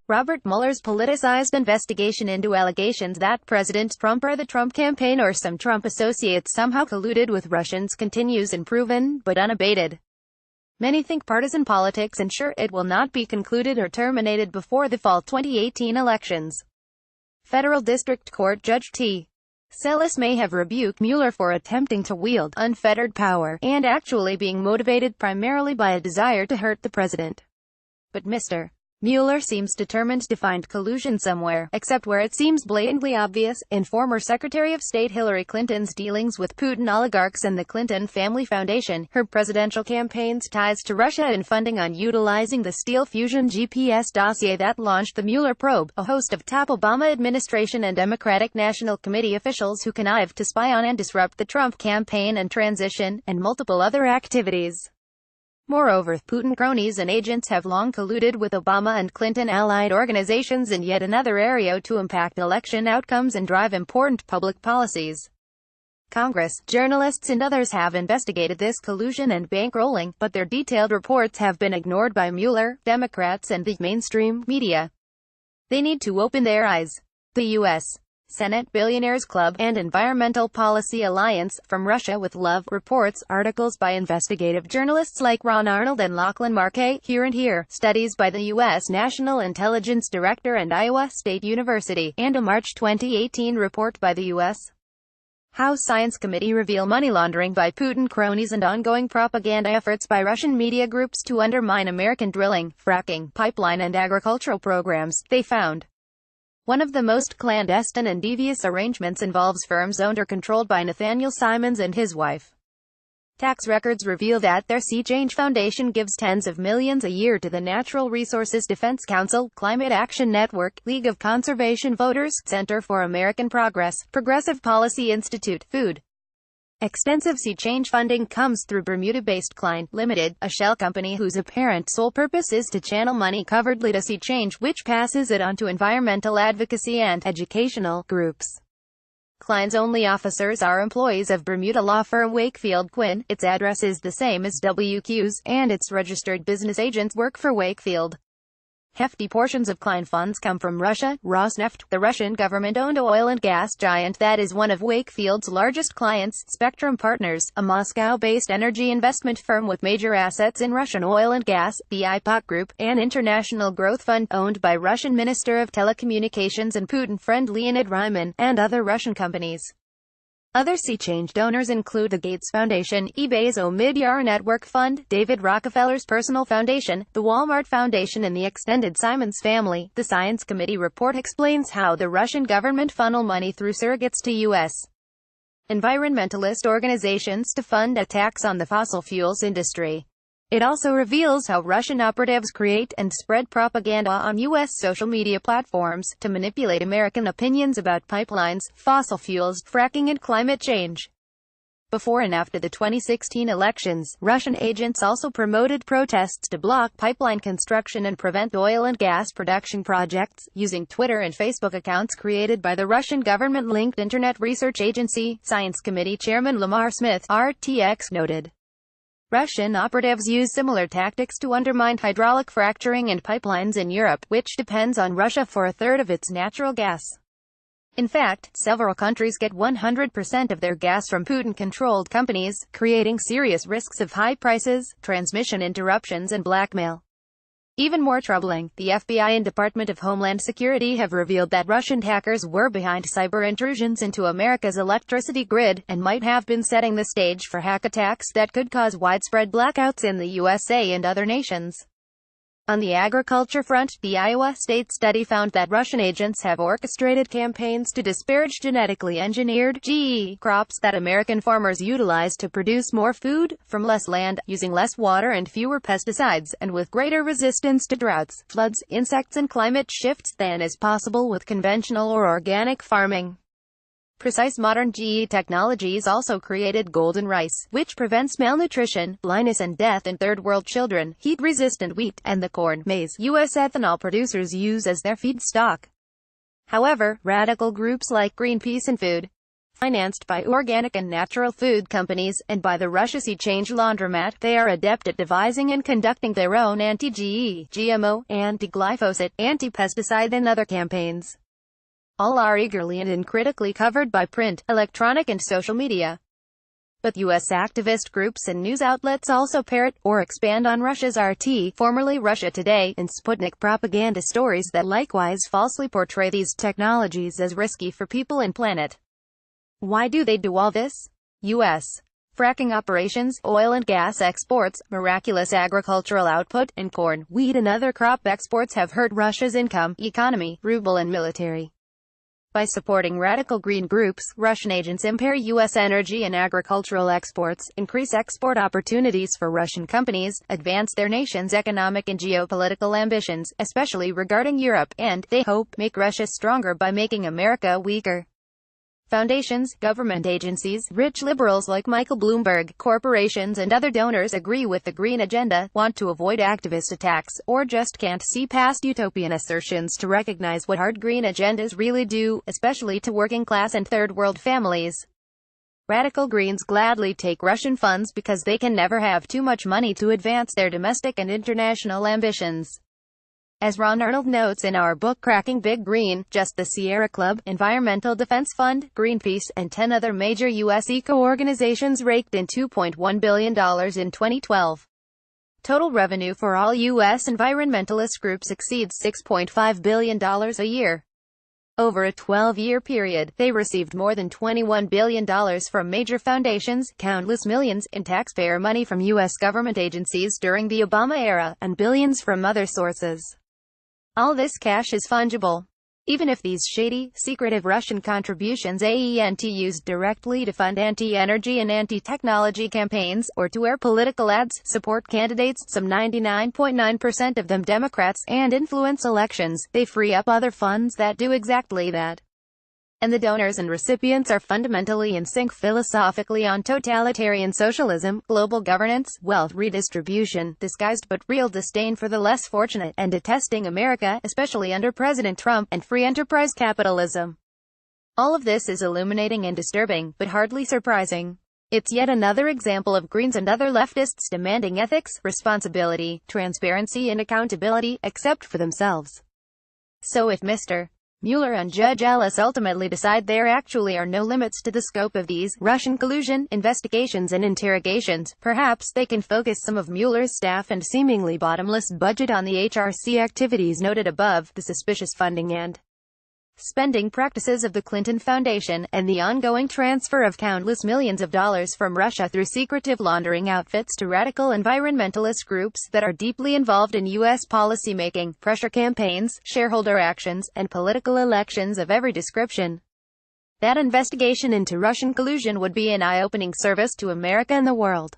Robert Mueller's politicized investigation into allegations that President Trump or the Trump campaign or some Trump associates somehow colluded with Russians continues unproven, but unabated. Many think partisan politics ensure it will not be concluded or terminated before the fall 2018 elections. Federal District Court Judge T. Sellis may have rebuked Mueller for attempting to wield unfettered power, and actually being motivated primarily by a desire to hurt the president. But Mr. Mueller seems determined to find collusion somewhere, except where it seems blatantly obvious, in former Secretary of State Hillary Clinton's dealings with Putin oligarchs and the Clinton Family Foundation, her presidential campaign's ties to Russia and funding on utilizing the Steel Fusion GPS dossier that launched the Mueller probe, a host of top Obama administration and Democratic National Committee officials who connived to spy on and disrupt the Trump campaign and transition, and multiple other activities. Moreover, Putin cronies and agents have long colluded with Obama and Clinton-allied organizations in yet another area to impact election outcomes and drive important public policies. Congress, journalists and others have investigated this collusion and bankrolling, but their detailed reports have been ignored by Mueller, Democrats and the mainstream media. They need to open their eyes. The U.S. Senate Billionaires Club and Environmental Policy Alliance, From Russia with Love, reports, articles by investigative journalists like Ron Arnold and Lachlan Markay, Here and Here, studies by the U.S. National Intelligence Director and Iowa State University, and a March 2018 report by the U.S. House Science Committee reveal money laundering by Putin cronies and ongoing propaganda efforts by Russian media groups to undermine American drilling, fracking, pipeline and agricultural programs. They found one of the most clandestine and devious arrangements involves firms owned or controlled by Nathaniel Simons and his wife. Tax records reveal that their Sea Change Foundation gives tens of millions a year to the Natural Resources Defense Council, Climate Action Network, League of Conservation Voters, Center for American Progress, Progressive Policy Institute, Food. Extensive sea change funding comes through Bermuda-based Klein Limited, a shell company whose apparent sole purpose is to channel money covertly to sea change, which passes it on to environmental advocacy and educational groups. Klein's only officers are employees of Bermuda law firm Wakefield Quinn. Its address is the same as WQ's, and its registered business agents work for Wakefield. Hefty portions of Klein funds come from Russia. Rosneft, the Russian government-owned oil and gas giant that is one of Wakefield's largest clients, Spectrum Partners, a Moscow-based energy investment firm with major assets in Russian oil and gas, the IPOC Group, an international growth fund owned by Russian Minister of Telecommunications and Putin friend Leonid Ryman, and other Russian companies. Other sea change donors include the Gates Foundation, eBay's Omidyar Network Fund, David Rockefeller's personal foundation, the Walmart Foundation and the extended Simons family. The Science Committee report explains how the Russian government funnel money through surrogates to U.S. environmentalist organizations to fund attacks on the fossil fuels industry. It also reveals how Russian operatives create and spread propaganda on U.S. social media platforms to manipulate American opinions about pipelines, fossil fuels, fracking and climate change. Before and after the 2016 elections, Russian agents also promoted protests to block pipeline construction and prevent oil and gas production projects, using Twitter and Facebook accounts created by the Russian government-linked Internet Research Agency. Science Committee Chairman Lamar Smith, RTX, noted. Russian operatives use similar tactics to undermine hydraulic fracturing and pipelines in Europe, which depends on Russia for a third of its natural gas. In fact, several countries get 100% of their gas from Putin-controlled companies, creating serious risks of high prices, transmission interruptions and blackmail. Even more troubling, the FBI and Department of Homeland Security have revealed that Russian hackers were behind cyber intrusions into America's electricity grid, and might have been setting the stage for hack attacks that could cause widespread blackouts in the USA and other nations. On the agriculture front, the Iowa State study found that Russian agents have orchestrated campaigns to disparage genetically engineered GE crops that American farmers utilize to produce more food, from less land, using less water and fewer pesticides, and with greater resistance to droughts, floods, insects and climate shifts than is possible with conventional or organic farming. Precise modern GE technologies also created golden rice, which prevents malnutrition, blindness and death in third-world children, heat-resistant wheat, and the corn, maize, U.S. ethanol producers use as their feedstock. However, radical groups like Greenpeace and Food Financed by organic and natural food companies, and by the Russia Sea Change Laundromat, they are adept at devising and conducting their own anti-GE, GMO, anti-glyphosate, anti-pesticide and other campaigns. All are eagerly and uncritically covered by print, electronic and social media. But U.S. activist groups and news outlets also parrot, or expand on Russia's RT, formerly Russia Today, and Sputnik propaganda stories that likewise falsely portray these technologies as risky for people and planet. Why do they do all this? U.S. fracking operations, oil and gas exports, miraculous agricultural output, and corn, wheat and other crop exports have hurt Russia's income, economy, ruble and military. By supporting radical green groups, Russian agents impair U.S. energy and agricultural exports, increase export opportunities for Russian companies, advance their nation's economic and geopolitical ambitions, especially regarding Europe, and, they hope, make Russia stronger by making America weaker. Foundations, government agencies, rich liberals like Michael Bloomberg, corporations and other donors agree with the green agenda, want to avoid activist attacks, or just can't see past utopian assertions to recognize what hard green agendas really do, especially to working-class and third-world families. Radical Greens gladly take Russian funds because they can never have too much money to advance their domestic and international ambitions. As Ron Arnold notes in our book Cracking Big Green, just the Sierra Club, Environmental Defense Fund, Greenpeace, and 10 other major U.S. eco-organizations raked in $2.1 billion in 2012. Total revenue for all U.S. environmentalist groups exceeds $6.5 billion a year. Over a 12-year period, they received more than $21 billion from major foundations, countless millions in taxpayer money from U.S. government agencies during the Obama era, and billions from other sources. All this cash is fungible. Even if these shady, secretive Russian contributions aren't used directly to fund anti-energy and anti-technology campaigns, or to air political ads, support candidates, some 99.9% of them Democrats, and influence elections, they free up other funds that do exactly that. And the donors and recipients are fundamentally in sync philosophically on totalitarian socialism, global governance, wealth redistribution, disguised but real disdain for the less fortunate, and detesting America, especially under President Trump, and free enterprise capitalism. All of this is illuminating and disturbing, but hardly surprising. It's yet another example of Greens and other leftists demanding ethics, responsibility, transparency and accountability, except for themselves. So if Mr. Mueller and Judge Ellis ultimately decide there actually are no limits to the scope of these Russian collusion investigations and interrogations, perhaps they can focus some of Mueller's staff and seemingly bottomless budget on the HRC activities noted above, the suspicious funding and spending practices of the Clinton Foundation, and the ongoing transfer of countless millions of dollars from Russia through secretive laundering outfits to radical environmentalist groups that are deeply involved in U.S. policymaking, pressure campaigns, shareholder actions, and political elections of every description. That investigation into Russian collusion would be an eye-opening service to America and the world.